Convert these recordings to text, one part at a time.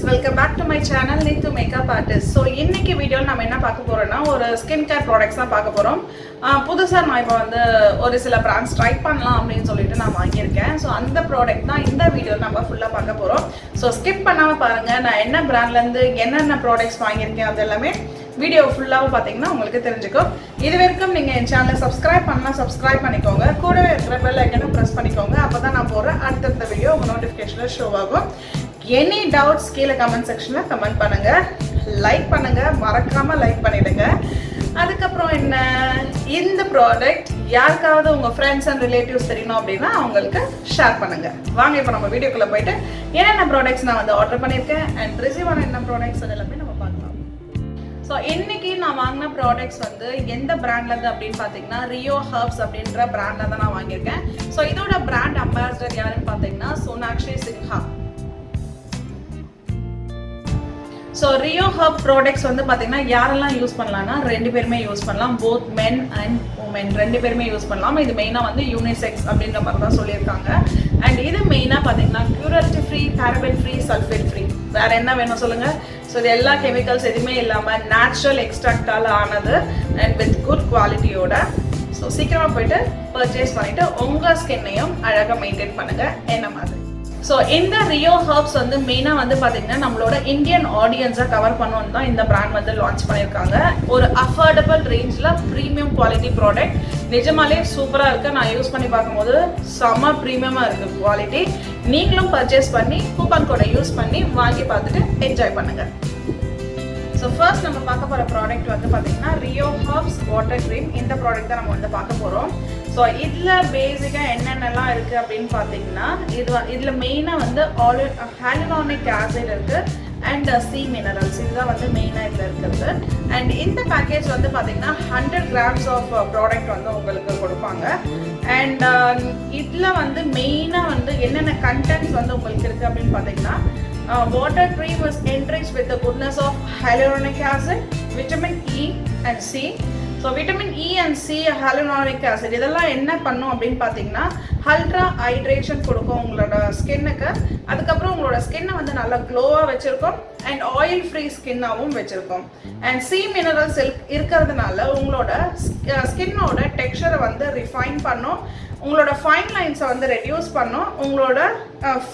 welcome back to my channel NithuMakeupArtist. So இன்னைக்கு வீடியோல நாம என்ன பார்க்க போறோம்னா ஒரு ஸ்கின் கேர் ப்ராடக்ட்ஸ் தான் பார்க்க போறோம். புதுசா நான் இப்போ வந்து ஒரு சில பிராண்ட்ஸ் ட்ரை பண்ணலாம் அப்படினு சொல்லிட்டு நான் வாங்கியிருக்கேன். ஸோ அந்த ப்ராடக்ட் தான் இந்த வீடியோல நம்ம ஃபுல்லா பார்க்க போறோம். ஸோ ஸ்கிப் பண்ணாம பாருங்க. நான் என்ன பிராண்ட்ல இருந்து என்னென்ன ப்ராடக்ட்ஸ் வாங்கியிருக்கேன் அது எல்லாமே வீடியோ ஃபுல்லாக பார்த்தீங்கன்னா உங்களுக்கு தெரிஞ்சுக்கும். இது வரைக்கும் நீங்கள் என் சேனலை சப்ஸ்கிரைப் பண்ணலாம், சப்ஸ்கிரைப் பண்ணிக்கோங்க. கூடவே இருக்கிற பெல் ஐக்கனை ப்ரெஸ் பண்ணிக்கோங்க. அப்போ தான் நான் போகிற அடுத்தடுத்த வீடியோ உங்கள் நோட்டிஃபிகேஷனில் ஷோ ஆகும். எனி டவுட்ஸ் கீழே கமெண்ட் செக்ஷனில் கமெண்ட் பண்ணுங்கள், லைக் பண்ணுங்கள், மறக்காமல் லைக் பண்ணிவிடுங்க. அதுக்கப்புறம் என்ன, இந்த ப்ராடக்ட் யாருக்காவது உங்கள் ஃப்ரெண்ட்ஸ் அண்ட் ரிலேட்டிவ்ஸ் தெரியணும் அப்படின்னா அவங்களுக்கு ஷேர் பண்ணுங்கள். வாங்க இப்போ நம்ம வீடியோக்குள்ளே போயிட்டு என்னென்ன ப்ராடக்ட்ஸ் நான் வந்து ஆர்டர் பண்ணியிருக்கேன் அண்ட் ரிசீவ் ஆன என்ன ப்ராடக்ட்ஸ் அது எல்லாமே நம்ம பார்க்கலாம். ஸோ இன்னைக்கு நான் வாங்கின ப்ராடக்ட்ஸ் வந்து எந்த பிராண்ட்லேருந்து அப்படின்னு பார்த்தீங்கன்னா ரியோ ஹர்ப்ஸ் அப்படின்ற பிராண்டில் தான் நான் வாங்கியிருக்கேன். ஸோ இதோட பிராண்ட் அம்பாசிடர் யாருன்னு பார்த்தீங்கன்னா Sonakshi Sinha. So Rio Harb products வந்து பார்த்தீங்கன்னா யாரெல்லாம் யூஸ் பண்ணலாம்னா ரெண்டு பேருமே யூஸ் பண்ணலாம். போத் மென் அண்ட் உமன் ரெண்டு பேருமே யூஸ் பண்ணலாம். இது மெயினாக வந்து யூனிசெக்ஸ் அப்படின்ற மாதிரி தான் சொல்லியிருக்காங்க. அண்ட் இது மெயினாக பார்த்தீங்கன்னா cruelty free, paraben free, sulphate free. வேறு என்ன வேணும் சொல்லுங்கள்? ஸோ இது எல்லா கெமிக்கல்ஸ் எதுவுமே இல்லாமல் நேச்சுரல் எக்ஸ்ட்ராக்டால் ஆனது அண்ட் வித் குட் குவாலிட்டியோட. ஸோ சீக்கிரமாக போயிட்டு பர்ச்சேஸ் பண்ணிவிட்டு உங்கள் ஸ்கின்னையும் அழகாக மெயின்டைன் பண்ணுங்கள் என்ன மாதிரி. ஸோ இந்த ரியோ ஹர்ப்ஸ் வந்து மெயினாக வந்து பார்த்தீங்கன்னா நம்மளோட இந்தியன் ஆடியன்ஸை கவர் பண்ணணுன்னு தான் இந்த பிராண்ட் வந்து லான்ச் பண்ணியிருக்காங்க. ஒரு அஃபோர்டபுள் ரேஞ்சில் ப்ரீமியம் குவாலிட்டி ப்ராடக்ட். நிஜமாலே சூப்பராக இருக்குது. நான் யூஸ் பண்ணி பார்க்கும்போது செம்ம ப்ரீமியமாக இருக்குது குவாலிட்டி. நீங்களும் பர்ச்சேஸ் பண்ணி கூப்பன் கோடை யூஸ் பண்ணி வாங்கி பார்த்துட்டு என்ஜாய் பண்ணுங்கள். ஸோ ஃபர்ஸ்ட் நம்ம பார்க்க போகிற ப்ராடக்ட் வந்து பார்த்தீங்கன்னா ரியோ ஹர்ப்ஸ் வாட்டர் க்ரீம். இந்த ப்ராடக்ட் தான் நம்ம வந்து பார்க்க போகிறோம். ஸோ இதில் பேசிக்காக என்னென்னலாம் இருக்குது அப்படின்னு பார்த்தீங்கன்னா இதில் மெயினாக வந்து ஹாலுரானிக் ஆசிட் இருக்குது அண்ட் சி மினரல்ஸ். இதுதான் வந்து மெயினாக இதில் இருக்கிறது. அண்ட் இந்த பேக்கேஜ் வந்து பார்த்தீங்கன்னா 100 grams ஆஃப் ப்ராடக்ட் வந்து உங்களுக்கு கொடுப்பாங்க. அண்ட் இதில் வந்து மெயினாக வந்து என்னென்ன கண்டென்ட்ஸ் வந்து உங்களுக்கு இருக்குது அப்படின்னு பார்த்தீங்கன்னா water cream is enriched with the goodness of hyaluronic acid, vitamin E and C. So vitamin E and C, hyaluronic acid இதெல்லாம் என்ன பண்ணும் அப்படின்னு பார்த்தீங்கன்னா அல்ட்ரா ஹைட்ரேஷன் கொடுக்கும் உங்களோட ஸ்கின்னுக்கு. அதுக்கப்புறம் உங்களோட ஸ்கின்னை வந்து நல்லா க்ளோவாக வச்சுருக்கோம் அண்ட் ஆயில் ஃப்ரீ ஸ்கின்னாகவும் வச்சுருக்கோம். அண்ட் சி மினரல்ஸ் இருக்கிறதுனால உங்களோட ஸ்கின்னோட டெக்ஸ்சரை வந்து ரிஃபைன் பண்ணும், உங்களோட ஃபைன் லைன்ஸை வந்து ரெடியூஸ் பண்ணும், உங்களோட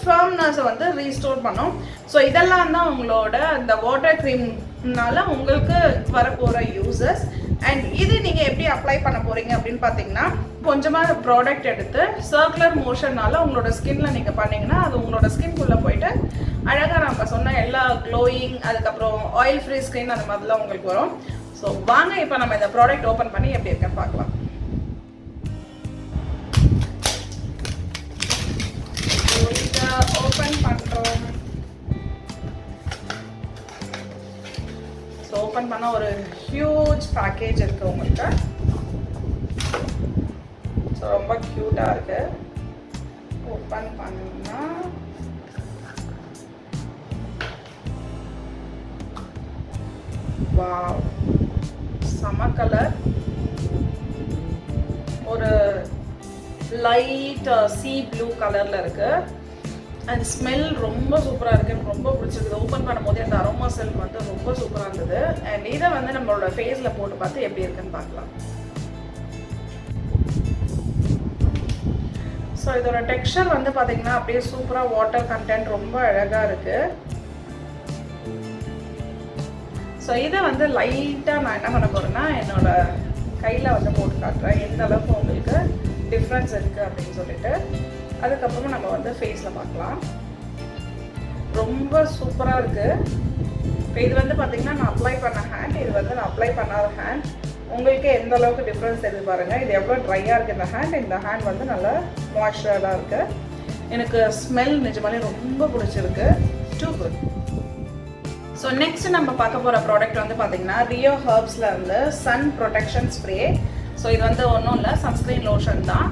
ஃபர்ம்னஸை வந்து ரீஸ்டோர் பண்ணும். ஸோ இதெல்லாம் தான் உங்களோட இந்த வாட்டர் க்ரீம்னால உங்களுக்கு வரப்போகிற யூசஸ். அண்ட் இது நீங்கள் எப்படி அப்ளை பண்ண போகிறீங்க அப்படின்னு பார்த்தீங்கன்னா கொஞ்சமாக ப்ராடக்ட் எடுத்து சர்க்குலர் மோஷனால் உங்களோட ஸ்கின்ல நீங்கள் பண்ணிங்கன்னா அது உங்களோட ஸ்கின்குள்ளே போயிட்டு அழகாக நம்ம சொன்ன எல்லா க்ளோயிங் அதுக்கப்புறம் ஆயில் ஃப்ரீ ஸ்கின் அந்த மாதிரிலாம் உங்களுக்கு வரும். ஸோ வாங்க இப்போ நம்ம இந்த ப்ராடக்ட் ஓப்பன் பண்ணி எப்படி இருக்குன்னு பார்க்கலாம். ஓப்பன் பண்ணுறோம். ஸோ ஓப்பன் பண்ண ஒரு ஹியூஜ் பேக்கேஜ் இருக்குது உங்களுக்கு. ஸோ ரொம்ப க்யூட்டாக இருக்குது. ஓப்பன் பண்ணால் வாவ், செம கலர். ஒரு லைட் சீ ப்ளூ கலரில் இருக்குது. அண்ட் ஸ்மெல் ரொம்ப சூப்பராக இருக்குது, எனக்கு ரொம்ப பிடிச்சிருக்குது. ஓப்பன் பண்ணும்போது அந்த அரோமா ஸ்மெல் வந்து ரொம்ப சூப்பராக இருந்தது. அண்ட் இதை வந்து நம்மளோட ஃபேஸில் போட்டு பார்த்து எப்படி இருக்குன்னு பார்க்கலாம். ஸோ இதோட டெக்ஸ்சர் வந்து பார்த்தீங்கன்னா அப்படியே சூப்பராக வாட்டர் கண்டென்ட் ரொம்ப அழகாக இருக்குது. ஸோ இதை வந்து லைட்டாக நான் என்ன பண்ண போகிறேன்னா என்னோட கையில் வந்து போட்டு காட்டுறேன் எந்த அளவுக்கு உங்களுக்கு டிஃப்ரென்ஸ் இருக்குது அப்படின்னு சொல்லிட்டு. அதுக்கப்புறமா நம்ம வந்து ஃபேஸில் பார்க்கலாம். ரொம்ப சூப்பராக இருக்குது. இப்போ இது வந்து பார்த்திங்கன்னா நான் அப்ளை பண்ண ஹேண்ட், இது வந்து நான் அப்ளை பண்ணாத ஹேண்ட். உங்களுக்கு எந்த அளவுக்கு டிஃப்ரென்ஸ் தெரியுது பாருங்கள். இது எவ்வளோ ட்ரையாக இருக்குது இந்த ஹேண்ட். இந்த ஹேண்ட் வந்து நல்லா மாய்ஸ்சராக இருக்குது. எனக்கு ஸ்மெல் நிஜமாலே ரொம்ப பிடிச்சிருக்கு. Two good. ஸோ நெக்ஸ்ட் நம்ம பார்க்க போகிற ப்ராடக்ட் வந்து பார்த்திங்கன்னா ரியோ ஹர்ப்ஸில் இருந்து சன் ப்ரொடெக்ஷன் ஸ்ப்ரே. ஸோ இது வந்து ஒன்றும் இல்லை, சன்ஸ்க்ரீன் லோஷன் தான்.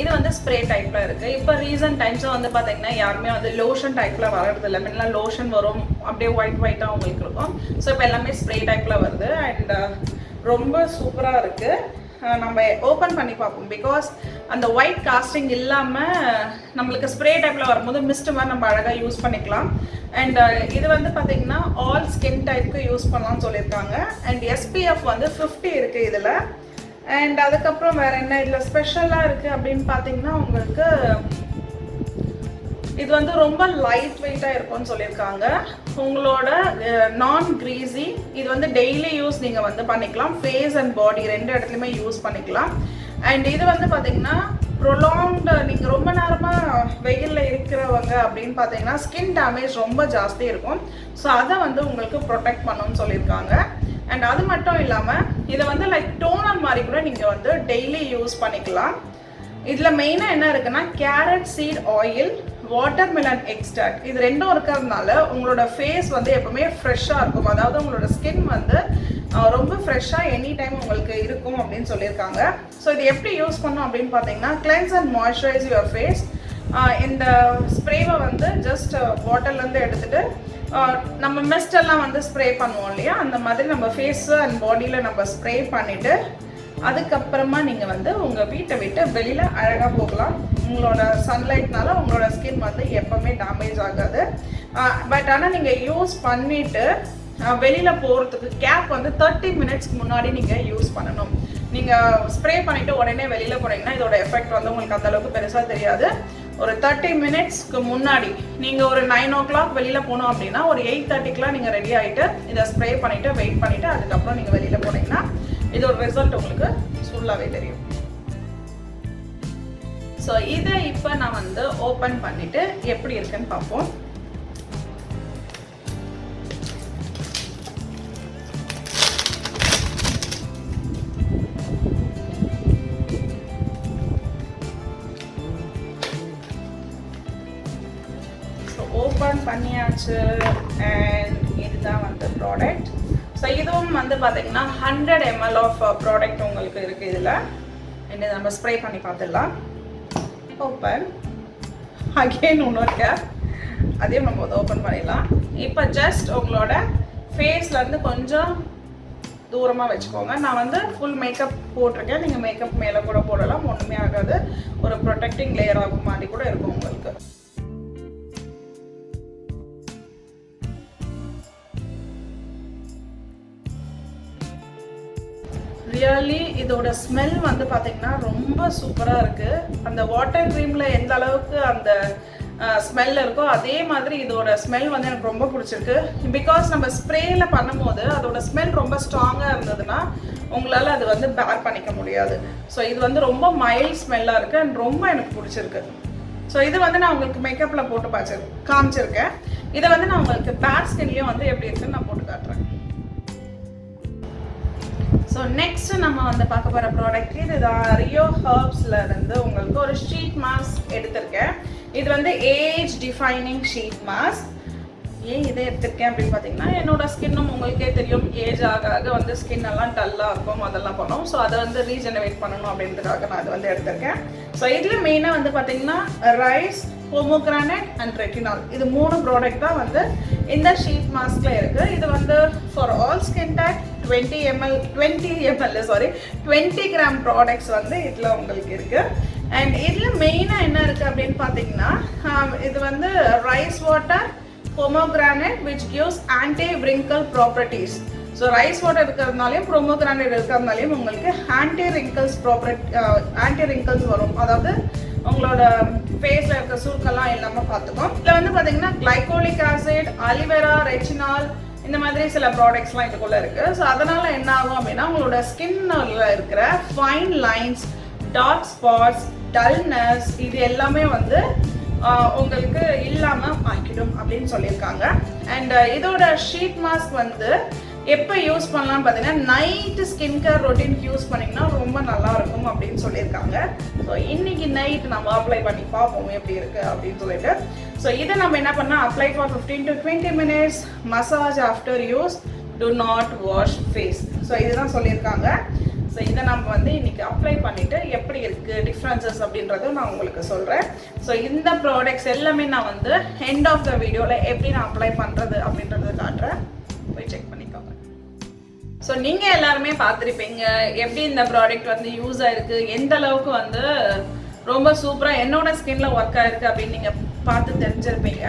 இது வந்து ஸ்ப்ரே டைப்பில் இருக்குது. இப்போ ரீசன்ட் டைம்ஸும் வந்து பார்த்தீங்கன்னா யாருமே வந்து லோஷன் டைப்பில் வரது இல்லை. முன்னெல்லாம் லோஷன் வரும் அப்படியே ஒயிட்டாக உங்களுக்கு இருக்கும். ஸோ இப்போ எல்லாமே ஸ்ப்ரே டைப்பில் வருது. அண்ட் ரொம்ப சூப்பராக இருக்குது. நம்ம ஓப்பன் பண்ணி பார்ப்போம். பிகாஸ் அந்த ஒயிட் காஸ்டிங் இல்லாமல் நம்மளுக்கு ஸ்ப்ரே டைப்பில் வரும்போது மிஸ்ட் மாதிரி நம்ம அழகாக யூஸ் பண்ணிக்கலாம். அண்ட் இது வந்து பார்த்திங்கன்னா ஆல் ஸ்கின் டைப்புக்கு யூஸ் பண்ணலாம்னு சொல்லியிருக்காங்க. அண்ட் SPF வந்து 50 இருக்குது இதில். அண்ட் அதுக்கப்புறம் வேறு என்ன இதில் ஸ்பெஷலாக இருக்குது அப்படின்னு பார்த்தீங்கன்னா உங்களுக்கு இது வந்து ரொம்ப லைட் வெயிட்டாக இருக்கும்னு சொல்லியிருக்காங்க. உங்களோட நான் க்ரீஸி, இது வந்து டெய்லி யூஸ் நீங்கள் வந்து பண்ணிக்கலாம். ஃபேஸ் அண்ட் பாடி ரெண்டு இடத்துலையுமே யூஸ் பண்ணிக்கலாம். அண்ட் இது வந்து பார்த்தீங்கன்னா ப்ரொலாங்டு, நீங்கள் ரொம்ப நேரமாக வெயிலில் இருக்கிறவங்க அப்படின்னு பார்த்தீங்கன்னா ஸ்கின் டேமேஜ் ரொம்ப ஜாஸ்தி இருக்கும். ஸோ அதை வந்து உங்களுக்கு ப்ரொடெக்ட் பண்ணணும்னு சொல்லியிருக்காங்க. அண்ட் அது மட்டும் இல்லாமல் இதை வந்து லைக் டோனர் மாதிரி கூட நீங்கள் வந்து டெய்லி யூஸ் பண்ணிக்கலாம். இதில் மெயினாக என்ன இருக்குன்னா carrot seed oil, watermelon extract, இது ரெண்டும் இருக்கிறதுனால உங்களோட ஃபேஸ் வந்து எப்பவுமே ஃப்ரெஷ்ஷாக இருக்கும். அதாவது உங்களோட ஸ்கின் வந்து ரொம்ப ஃப்ரெஷ்ஷாக எனி டைம் உங்களுக்கு இருக்கும் அப்படின்னு சொல்லியிருக்காங்க. ஸோ இது எப்படி யூஸ் பண்ணணும் அப்படின்னு பார்த்தீங்கன்னா cleanse and moisturise your face. இந்த ஸ்ப்ரேவை வந்து ஜஸ்ட் பாட்டிலேருந்து எடுத்துகிட்டு நம்ம மிஸ்ட் எல்லாம் வந்து ஸ்ப்ரே பண்ணுவோம் இல்லையா, அந்த மாதிரி நம்ம ஃபேஸ் அண்ட் பாடியில் நம்ம ஸ்ப்ரே பண்ணிவிட்டு அதுக்கப்புறமா நீங்கள் வந்து உங்கள் வீட்டை விட்டு வெளியில் அழகாக போகலாம். உங்களோட சன்லைட்னால உங்களோட ஸ்கின் வந்து எப்போவுமே டேமேஜ் ஆகாது. பட் ஆனால் நீங்கள் யூஸ் பண்ணிவிட்டு வெளியில் போகிறதுக்கு கேப் வந்து 30 மினிட்ஸ்க்கு முன்னாடி நீங்கள் யூஸ் பண்ணணும். நீங்கள் ஸ்ப்ரே பண்ணிவிட்டு உடனே வெளியில் போனீங்கன்னா இதோட எஃபெக்ட் வந்து உங்களுக்கு அந்தளவுக்கு பெருசாக தெரியாது. ஒரு 30 மினிட்ஸ்க்கு முன்னாடி நீங்கள் ஒரு 9 o'clock வெளியில் போனோம் அப்படின்னா ஒரு 8:30க்குலாம் நீங்கள் ரெடி ஆகிட்டு இதை ஸ்ப்ரே பண்ணிவிட்டு வெயிட் பண்ணிவிட்டு அதுக்கப்புறம் நீங்கள் வெளியில் போனீங்கன்னா இதோட ரிசல்ட் உங்களுக்கு ஃபுல்லாகவே தெரியும். ஸோ இதை இப்போ நான் வந்து ஓப்பன் பண்ணிவிட்டு எப்படி இருக்குன்னு பார்ப்போம். ஓப்பன் பண்ணியாச்சு. அண்ட் இதுதான் வந்து ப்ராடக்ட். ஸோ இதுவும் வந்து பார்த்தீங்கன்னா 100 ml ஆஃப் ப்ராடக்ட் உங்களுக்கு இருக்குது இதில். என்ன நம்ம ஸ்ப்ரே பண்ணி பார்த்துடலாம். ஓப்பன் அகெயின் இன்னொரு கேப், அதையும் நம்ம வந்து ஓப்பன் பண்ணிடலாம். இப்போ ஜஸ்ட் உங்களோட ஃபேஸ்லேருந்து கொஞ்சம் தூரமாக வச்சுக்கோங்க. நான் வந்து ஃபுல் மேக்கப் போட்டிருக்கேன். நீங்கள் மேக்கப் மேலே கூட போடலாம், ஒன்றுமே ஆகாது. ஒரு ப்ரொடெக்டிங் லேயர் ஆகும் மாதிரி கூட இருக்கும் உங்களுக்கு. ரியலி இதோட ஸ்மெல் வந்து பார்த்தீங்கன்னா ரொம்ப சூப்பராக இருக்குது. அந்த வாட்டர் க்ரீமில் எந்த அளவுக்கு அந்த ஸ்மெல் இருக்கோ அதே மாதிரி இதோட ஸ்மெல் வந்து எனக்கு ரொம்ப பிடிச்சிருக்கு. பிகாஸ் நம்ம ஸ்ப்ரேயில் பண்ணும்போது அதோட ஸ்மெல் ரொம்ப ஸ்ட்ராங்காக இருந்ததுன்னா உங்களால் அது வந்து பேர் பண்ணிக்க முடியாது. ஸோ இது வந்து ரொம்ப மைல்ட் ஸ்மெல்லாக இருக்குது அண்ட் ரொம்ப எனக்கு பிடிச்சிருக்கு. ஸோ இது வந்து நான் உங்களுக்கு மேக்கப்பில் போட்டு காமிச்சிருக்கேன். இதை வந்து நான் உங்களுக்கு பேர் ஸ்கின்லேயும் வந்து எப்படி இருக்குன்னு நான் போட்டு காட்டுறேன். ஸோ நெக்ஸ்ட் நம்ம வந்து பார்க்க போகிற ப்ராடக்ட் இதுதான். ரியோ ஹர்ப்ஸில் இருந்து உங்களுக்கு ஒரு ஷீட் மாஸ்க் எடுத்திருக்கேன். இது வந்து ஏஜ் டிஃபைனிங் ஷீட் மாஸ்க். ஏன் இதை எடுத்திருக்கேன் அப்படின்னு பார்த்தீங்கன்னா என்னோட ஸ்கின்னும் உங்களுக்கே தெரியும் ஏஜ் ஆக ஆக வந்து ஸ்கின் எல்லாம் டல்லாக இருக்கும், அதெல்லாம் பண்ணோம். ஸோ அதை வந்து ரீஜெனரேட் பண்ணணும் அப்படின்றதுக்காக நான் அது வந்து எடுத்திருக்கேன். ஸோ இதில் மெயினாக வந்து பார்த்தீங்கன்னா ரைஸ், பொமோகிரானேட் அண்ட் ரெட்டினால், இது 3 ப்ராடக்ட் தான் வந்து இந்த ஷீட் மாஸ்கில் இருக்குது. இது வந்து for all skin type 20 gram products வந்து இதில் உங்களுக்கு இருக்குது. அண்ட் இதில் மெயினாக என்ன இருக்குது அப்படின்னு பார்த்தீங்கன்னா இது வந்து rice water, pomegranate which gives anti-wrinkle properties. So rice water இருக்கிறதுனாலையும் pomegranate இருக்கிறதுனாலையும் உங்களுக்கு ஆன்டி ரிங்கிள்ஸ் வரும். அதாவது உங்களோட ஃபேஸில் இருக்க சுருக்கெல்லாம் இல்லாமல் பார்த்துக்கும். இதில் வந்து பார்த்தீங்கன்னா கிளைகோலிக் ஆசிட், அலிவேரா, ரெச்சினால் இந்த மாதிரி சில ப்ராடக்ட்ஸ்லாம் இதுக்குள்ளே இருக்குது. ஸோ அதனால் என்ன ஆகும் அப்படின்னா உங்களோட ஸ்கின்னில் இருக்கிற fine lines, dark spots, dullness இது எல்லாமே வந்து உங்களுக்கு இல்லாமல் ஆக்கிடும் அப்படின்னு சொல்லியிருக்காங்க. அண்ட் இதோட ஷீட் மாஸ்க் வந்து எப்போ யூஸ் பண்ணலாம்னு பார்த்தீங்கன்னா நைட்டு ஸ்கின் கேர் ரொட்டீனுக்கு யூஸ் பண்ணிங்கன்னா ரொம்ப நல்லாயிருக்கும் அப்படின்னு சொல்லியிருக்காங்க. ஸோ இன்றைக்கி நைட் நம்ம அப்ளை பண்ணி பார்ப்போம் எப்படி இருக்குது அப்படின்னு சொல்லிட்டு. ஸோ இதை நம்ம என்ன பண்ணால் apply for 15 to 20 minutes, massage after use, do not wash face. So இதுதான் சொல்லியிருக்காங்க. ஸோ இதை நம்ம வந்து இன்றைக்கி அப்ளை பண்ணிவிட்டு எப்படி இருக்குது டிஃப்ரென்சஸ் அப்படின்றதும் நான் உங்களுக்கு சொல்கிறேன். ஸோ இந்த ப்ராடக்ட்ஸ் எல்லாமே நான் வந்து எண்ட் ஆஃப் த வீடியோவில் எப்படி நான் அப்ளை பண்ணுறது அப்படின்றத காட்டுறேன், போய் செக் பண்ணிக்கோங்க. ஸோ நீங்கள் எல்லாருமே பார்த்துருப்பீங்க எப்படி இந்த ப்ராடக்ட் வந்து யூஸ் ஆகிருக்கு, எந்த அளவுக்கு வந்து ரொம்ப சூப்பராக என்னோட ஸ்கின்ல ஒர்க் ஆகிருக்கு அப்படின்னு நீங்கள் பார்த்து தெரிஞ்சிருப்பீங்க.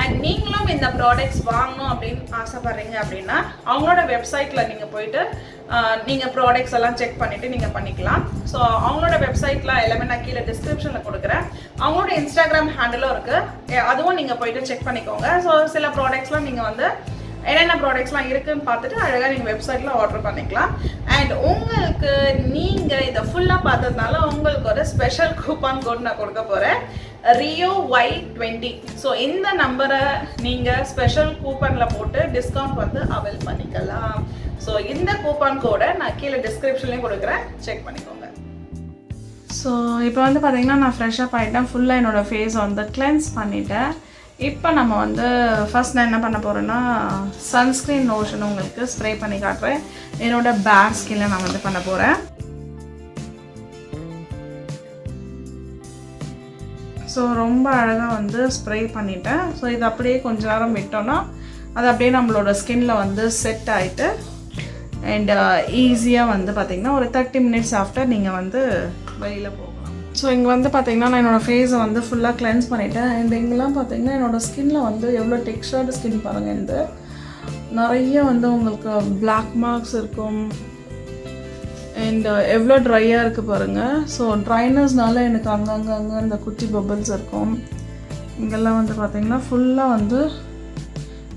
அண்ட் நீங்களும் இந்த ப்ராடக்ட்ஸ் வாங்கணும் அப்படின்னு ஆசைப்பட்றீங்க அப்படின்னா அவங்களோட வெப்சைட்டில் நீங்கள் போயிட்டு நீங்கள் ப்ராடக்ட்ஸ் எல்லாம் செக் பண்ணிவிட்டு நீங்கள் பண்ணிக்கலாம். ஸோ அவங்களோட வெப்சைட்டில் எல்லாமே நான் கீழே டிஸ்கிரிப்ஷனில் கொடுக்குறேன். அவங்களோட இன்ஸ்டாகிராம் ஹேண்டிலும் இருக்குது, அதுவும் நீங்கள் போயிட்டு செக் பண்ணிக்கோங்க. ஸோ சில ப்ராடக்ட்ஸ்லாம் நீங்கள் வந்து என்னென்ன ப்ராடக்ட்ஸ்லாம் இருக்குதுன்னு பார்த்துட்டு அழகாக நீங்கள் வெப்சைட்டில் ஆர்டர் பண்ணிக்கலாம். அண்ட் உங்களுக்கு நீங்கள் இதை ஃபுல்லாக பார்த்ததுனால உங்களுக்கு ஒரு ஸ்பெஷல் கூப்பான் கோட் நான் கொடுக்க போகிறேன், Riyo Y20. ஸோ இந்த நம்பரை நீங்கள் ஸ்பெஷல் கூப்பனில் போட்டு டிஸ்கவுண்ட் வந்து அவைல் பண்ணிக்கலாம். ஸோ இந்த கூப்பான் கோடை நான் கீழே டிஸ்கிரிப்ஷன்லேயும் கொடுக்குறேன், செக் பண்ணிக்கோங்க. ஸோ இப்போ வந்து பார்த்தீங்கன்னா நான் ஃப்ரெஷ்ஷப் ஆகிட்டேன், ஃபுல்லாக என்னோடய ஃபேஸை வந்து கிளென்ஸ் பண்ணிவிட்டேன். இப்போ நம்ம வந்து ஃபர்ஸ்ட் நான் என்ன பண்ண போகிறேன்னா சன்ஸ்க்ரீன் லோஷன் உங்களுக்கு ஸ்ப்ரே பண்ணி காட்டுறேன். என்னோடய பேர் ஸ்கின்னில் நான் வந்து பண்ண போகிறேன். ஸோ ரொம்ப அழகாக வந்து ஸ்ப்ரே பண்ணிட்டேன். ஸோ இது அப்படியே கொஞ்ச நேரம் விட்டோன்னா அது அப்படியே நம்மளோட ஸ்கின்ல வந்து செட் ஆகிட்டு அண்ட் ஈஸியாக வந்து பார்த்திங்கன்னா ஒரு 30 minutes ஆஃப்டர் நீங்கள் வந்து வெளியில் போகலாம். ஸோ இங்கே வந்து பார்த்திங்கன்னா நான் என்னோடய ஃபேஸை வந்து ஃபுல்லாக கிளென்ஸ் பண்ணிவிட்டேன். அண்ட் இங்கெல்லாம் பார்த்திங்கன்னா என்னோடய ஸ்கின்ல வந்து எவ்வளோ டெக்ஸ்டர்டு ஸ்கின் பாருங்கள். இந்த நிறைய வந்து உங்களுக்கு பிளாக் மார்க்ஸ் இருக்கும் அண்ட் எவ்வளோ ட்ரையாக இருக்குது பாருங்கள். ஸோ ட்ரைனஸ்னால எனக்கு அங்கங்கே இந்த குட்டி பபிள்ஸ் இருக்கும். இங்கெல்லாம் வந்து பார்த்திங்கன்னா ஃபுல்லாக வந்து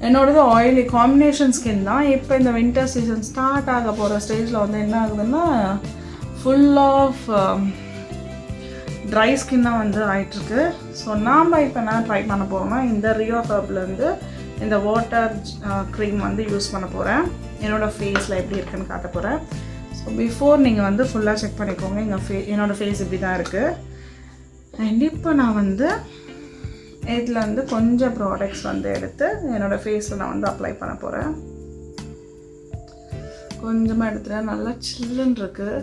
என்னோடது ஆயிலி காம்பினேஷன் ஸ்கின் தான். இப்போ இந்த வின்டர் சீசன் ஸ்டார்ட் ஆக போகிற ஸ்டேஜில் வந்து என்ன ஆகுதுன்னா ஃபுல் ஆஃப் ட்ரை ஸ்கின்னாக வந்து ஆகிட்டுருக்கு. ஸோ நாம் இப்போ நான் ட்ரை பண்ண போகிறோம்னா இந்த ரியோ ஹர்ப்லேருந்து இந்த வாட்டர் க்ரீம் வந்து யூஸ் பண்ண போகிறேன். என்னோடய ஃபேஸில் எப்படி இருக்குன்னு காட்ட போகிறேன். ஸோ பிஃபோர் நீங்கள் வந்து ஃபுல்லாக செக் பண்ணிக்கோங்க. என்னோடய ஃபேஸ் இப்படி தான் இருக்குது. அண்ட் இப்போ நான் வந்து இதில் வந்து கொஞ்சம் ப்ராடக்ட்ஸ் வந்து எடுத்து என்னோடய ஃபேஸில் நான் வந்து அப்ளை பண்ண போகிறேன். கொஞ்சமாக எடுத்துகிட்டேன், நல்லா சில்லுன்னு இருக்குது.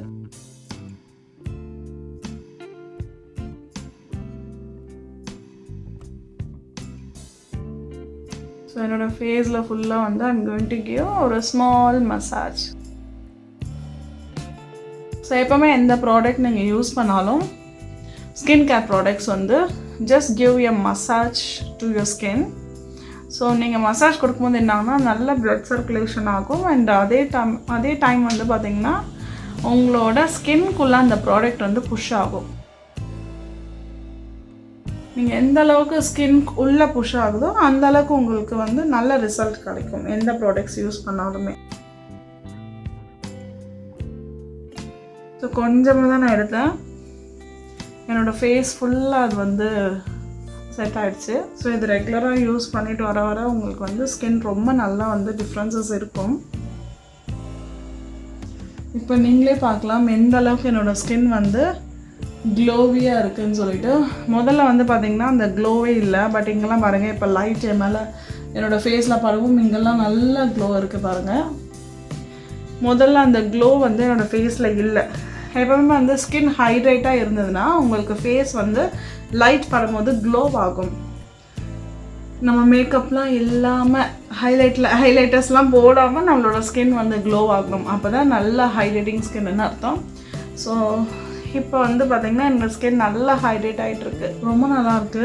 ஸோ என்னோடய ஃபேஸில் ஃபுல்லாக வந்து ஐம் கோயிங் டு கிவ் ஒரு ஸ்மால் மசாஜ். ஸோ எப்போவுமே எந்த ப்ராடக்ட் நீங்கள் யூஸ் பண்ணாலும் ஸ்கின் கேர் ப்ராடக்ட்ஸ் வந்து just give a massage to your skin. So நீங்கள் மசாஜ் கொடுக்கும்போது என்னாங்கன்னா நல்ல பிளட் சர்க்குலேஷன் ஆகும். அண்ட் அதே டைம் வந்து பார்த்திங்கன்னா உங்களோட ஸ்கின்குள்ளே அந்த ப்ராடக்ட் வந்து புஷ் ஆகும். நீங்கள் எந்த அளவுக்கு ஸ்கின் உள்ளே புஷ் ஆகுதோ அந்த அளவுக்கு உங்களுக்கு வந்து நல்ல ரிசல்ட் கிடைக்கும் எந்த ப்ராடக்ட்ஸ் யூஸ் பண்ணாலுமே. ஸோ கொஞ்சமாக தான் நான் எடுத்தேன். என்னோடய ஃபேஸ் ஃபுல்லாக அது வந்து செட் ஆகிடுச்சு. ஸோ இது ரெகுலராக யூஸ் பண்ணிவிட்டு வர வர உங்களுக்கு வந்து ஸ்கின் ரொம்ப நல்லா வந்து டிஃப்ரென்சஸ் இருக்கும். இப்போ நீங்களே பார்க்கலாம் எந்த அளவுக்கு என்னோடய ஸ்கின் வந்து க்ளோவியாக இருக்குதுன்னு சொல்லிட்டு. முதல்ல வந்து பார்த்திங்கன்னா அந்த க்ளோவே இல்லை, பட் இங்கெல்லாம் பாருங்கள் இப்போ லைட் மேலே என்னோடய ஃபேஸில் பாருங்கள் இங்கெல்லாம் நல்ல க்ளோ இருக்குது பாருங்கள். முதல்ல அந்த க்ளோ வந்து என்னோடய ஃபேஸில் இல்லை. எப்பவுமே வந்து ஸ்கின் ஹைட்ரேட்டாக இருந்ததுன்னா உங்களுக்கு ஃபேஸ் வந்து லைட் படும்போது க்ளோ ஆகும். நம்ம மேக்கப்லாம் இல்லாமல் ஹைலைட்டர்ஸ்லாம் போடாமல் நம்மளோட ஸ்கின் வந்து க்ளோ ஆகணும். அப்போ தான் நல்ல ஹைலைட்டிங் ஸ்கின்னு அர்த்தம். ஸோ இப்போ வந்து பார்த்திங்கன்னா என்னோடய ஸ்கின் நல்லா ஹைட்ரேட் ஆகிட்டுருக்கு, ரொம்ப நல்லாயிருக்கு,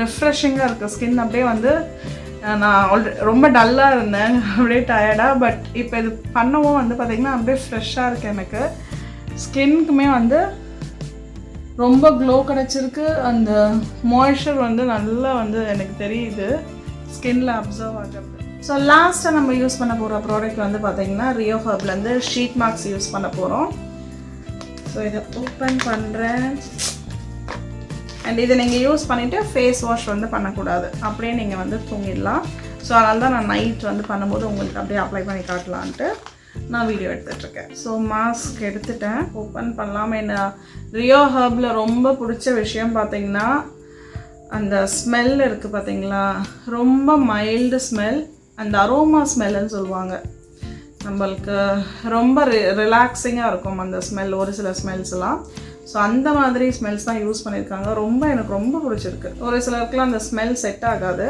ரெஃப்ரெஷிங்காக இருக்குது ஸ்கின். அப்படியே வந்து நான் ரொம்ப டல்லாக இருந்தேன், அப்படியே டயர்டாக. பட் இப்போ இது பண்ணவும் வந்து பார்த்திங்கன்னா அப்படியே ஃப்ரெஷ்ஷாக இருக்குது. எனக்கு ஸ்கின்க்குமே வந்து ரொம்ப க்ளோ கிடச்சிருக்கு. அந்த மாய்ஸ்சர் வந்து நல்லா வந்து எனக்கு தெரியுது ஸ்கின்ல அப்சர்வ் ஆகிறது. ஸோ லாஸ்ட்டாக நம்ம யூஸ் பண்ண போகிற ப்ராடக்ட் வந்து பார்த்திங்கன்னா ரியோ ஹர்ப்லேருந்து ஷீட் மார்க்ஸ் யூஸ் பண்ண போகிறோம். ஸோ இதை ஓப்பன் பண்ணுறேன். அண்ட் இதை நீங்கள் யூஸ் பண்ணிவிட்டு ஃபேஸ் வாஷ் வந்து பண்ணக்கூடாது, அப்படியே நீங்கள் வந்து தூங்கிடலாம். ஸோ அதனால தான் நான் நைட் வந்து பண்ணும்போது உங்களுக்கு அப்படியே அப்ளை பண்ணி காட்டலான்ட்டு நான் வீடியோ எடுத்துகிட்ருக்கேன். ஸோ மாஸ்க் எடுத்துட்டேன், ஓப்பன் பண்ணலாமல். என்ன ரியோ ஹர்பில் ரொம்ப பிடிச்ச விஷயம் பார்த்திங்கன்னா அந்த ஸ்மெல் இருக்குது பார்த்திங்களா, ரொம்ப மைல்டு ஸ்மெல். அந்த அரோமா ஸ்மெல்லுன்னு சொல்லுவாங்க. நம்மளுக்கு ரொம்ப ரிலாக்ஸிங்காக இருக்கும் அந்த ஸ்மெல், ஒரு சில ஸ்மெல்ஸ்லாம். ஸோ அந்த மாதிரி ஸ்மெல்ஸ் தான் யூஸ் பண்ணியிருக்காங்க. எனக்கு ரொம்ப பிடிச்சிருக்கு. ஒரு சிலருக்குலாம் அந்த ஸ்மெல் செட் ஆகாது,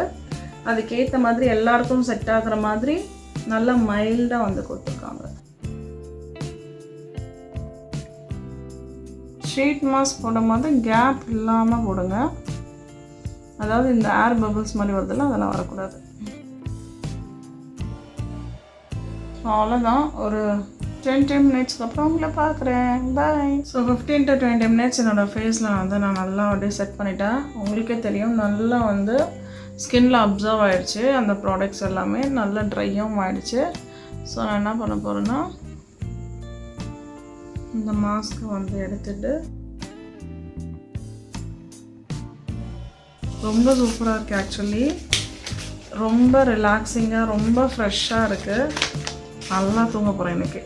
அதுக்கேற்ற மாதிரி எல்லாருக்கும் செட் ஆகிற மாதிரி நல்லா மைல்டாக வந்து கொடுத்துருக்காங்க. ஷீட் மாஸ்க் போடும்போது கேப் இல்லாமல் போடுங்க. அதாவது இந்த ஏர் பபிள்ஸ் மாதிரி வருதுல்ல, அதெல்லாம் வரக்கூடாது. அவ்வளோதான். ஒரு 20 மினிட்ஸ்க்கு அப்புறம் உங்களை பார்க்குறேன். பாய். ஸோ 15 to 20 மினிட்ஸ் என்னோடய ஃபேஸில் வந்து நான் நல்லா அப்படியே செட் பண்ணிட்டேன். உங்களுக்கே தெரியும், நல்லா வந்து ஸ்கின்ல அப்சர்வ் ஆகிடுச்சு. அந்த ப்ராடக்ட்ஸ் எல்லாமே நல்லா ட்ரையும் ஆகிடுச்சு. ஸோ நான் என்ன பண்ண போகிறேன்னா, இந்த மாஸ்க்கு வந்து எடுத்துட்டு ரொம்ப சூப்பராக இருக்குது. ஆக்சுவலி ரொம்ப ரிலாக்ஸிங்காக, ரொம்ப ஃப்ரெஷ்ஷாக இருக்குது. நல்லா தூங்க போகிறேன் எனக்கு.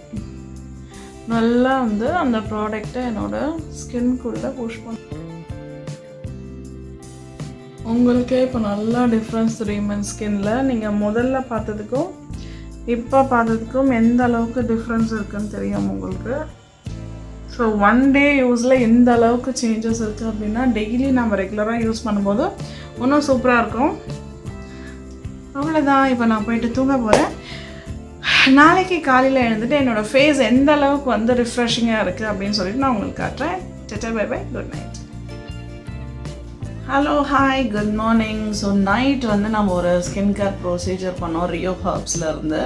நல்லா வந்து அந்த ப்ராடக்டை என்னோடய ஸ்கின்குள்ளே புஷ் பண்ண. உங்களுக்கே இப்போ நல்லா டிஃப்ரென்ஸ் தெரியும் என் ஸ்கின்னில். நீங்கள் முதல்ல பார்த்ததுக்கும் இப்போ பார்த்ததுக்கும் எந்த அளவுக்கு டிஃப்ரென்ஸ் இருக்குதுன்னு தெரியும் உங்களுக்கு. ஸோ 1 டே யூஸில் எந்த அளவுக்கு சேஞ்சஸ் இருக்குது அப்படின்னா, டெய்லி நம்ம ரெகுலராக யூஸ் பண்ணும்போது இன்னும் சூப்பராக இருக்கும். அவ்வளோதான். இப்போ நான் போயிட்டு தூங்க போகிறேன். நாளைக்கு காலையில் எழுந்துட்டு என்னோடய ஃபேஸ் எந்த அளவுக்கு வந்து ரிஃப்ரெஷிங்காக இருக்குது அப்படின்னு சொல்லிட்டு நான் உங்களுக்கு காட்டுறேன். Tata, bye bye, good night. Hello, hi, good morning. So night வந்து நம்ம ஒரு ஸ்கின் கேர் ப்ரொசீஜர் பண்ணோம் ரியோ ஹர்ப்ஸில் இருந்து.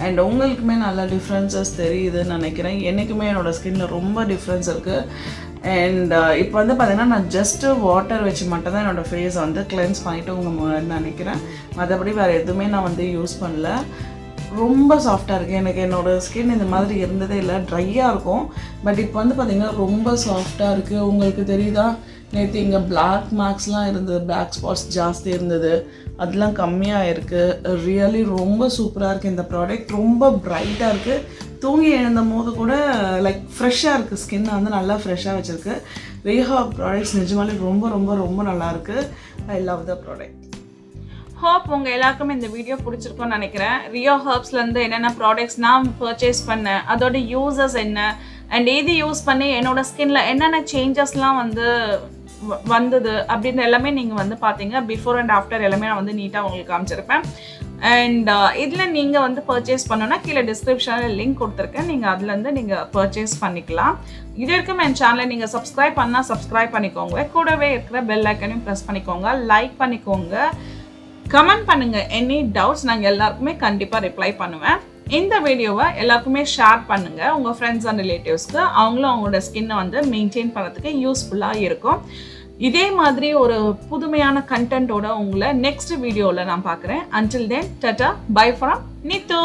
அண்ட் உங்களுக்குமே நல்ல டிஃப்ரென்சஸ் தெரியுதுன்னு நினைக்கிறேன். என்றைக்குமே என்னோடய ஸ்கின்னில் ரொம்ப டிஃப்ரென்ஸ் இருக்குது. அண்ட் இப்போ வந்து பார்த்திங்கன்னா நான் ஜஸ்ட்டு வாட்டர் வச்சு மட்டும்தான் என்னோடய ஃபேஸ் வந்து கிளென்ஸ் பண்ணிவிட்டு உங்கள் நினைக்கிறேன். மற்றபடி வேறு எதுவுமே நான் வந்து யூஸ் பண்ணல. ரொம்ப சாஃப்டாக இருக்குது. எனக்கு என்னோடய ஸ்கின் இந்த மாதிரி இருந்ததே இல்லை, ட்ரையாக இருக்கும். பட் இப்போ வந்து பார்த்திங்கன்னா ரொம்ப சாஃப்டாக இருக்குது. உங்களுக்கு தெரியுதா, நேற்று இங்கே பிளாக் மார்க்ஸ்லாம் இருந்தது, பிளாக் ஸ்பாட்ஸ் ஜாஸ்தி இருந்தது, அதெல்லாம் கம்மியாக இருக்குது. ரியலி ரொம்ப சூப்பராக இருக்குது இந்த ப்ராடக்ட். ரொம்ப ப்ரைட்டாக இருக்குது. தூங்கி எழுந்தும் போது கூட லைக் ஃப்ரெஷ்ஷாக இருக்குது. ஸ்கின்னை வந்து நல்லா ஃப்ரெஷ்ஷாக வச்சுருக்கு. ரியோ ப்ராடக்ட்ஸ் நிஜமாலே ரொம்ப ரொம்ப ரொம்ப நல்லாயிருக்கு. I love the product. Hope உங்கள் எல்லாருக்குமே இந்த வீடியோ பிடிச்சிருக்கும்னு நினைக்கிறேன். ரியோ ஹர்ப்ஸ்லேருந்து என்னென்ன ப்ராடக்ட்ஸ் நான் பர்ச்சேஸ் பண்ணேன், அதோட யூசஸ் என்ன, அண்ட் எது யூஸ் பண்ணி என்னோடய ஸ்கின்ல என்னென்ன சேஞ்சஸ்லாம் வந்து வந்தது அப்படின்னு எல்லாமே நீங்கள் வந்து பார்த்தீங்க. பிஃபோர் அண்ட் ஆஃப்டர் எல்லாமே நான் வந்து நீட்டாக உங்களுக்கு காமிச்சிருப்பேன். அண்ட் இதில் நீங்கள் வந்து பர்ச்சேஸ் பண்ணணுன்னா கீழே டிஸ்கிரிப்ஷனில் லிங்க் கொடுத்துருக்கேன். நீங்கள் அதுலேருந்து நீங்கள் பர்ச்சேஸ் பண்ணிக்கலாம். இது வரைக்கும் என் சேனலை நீங்கள் சப்ஸ்கிரைப் பண்ணால் சப்ஸ்கிரைப் பண்ணிக்கோங்க. கூடவே இருக்கிற பெல் ஐக்கனையும் ப்ரெஸ் பண்ணிக்கோங்க. லைக் பண்ணிக்கோங்க. கமெண்ட் பண்ணுங்கள். எனி டவுட்ஸ் நாங்கள் எல்லாருக்குமே கண்டிப்பாக ரிப்ளை பண்ணுவேன். இந்த வீடியோவை எல்லாருக்குமே ஷேர் பண்ணுங்கள் உங்கள் ஃப்ரெண்ட்ஸ் அண்ட் ரிலேட்டிவ்ஸ்க்கு. அவங்களும் அவங்களோட ஸ்கின்னை வந்து மெயின்டைன் பண்ணுறதுக்கு யூஸ்ஃபுல்லாக இருக்கும். இதே மாதிரி ஒரு புதுமையான கண்டென்ட்டோட உங்களை நெக்ஸ்ட் வீடியோவில் நான் பார்க்குறேன். Until then, Tata, by from Nithu.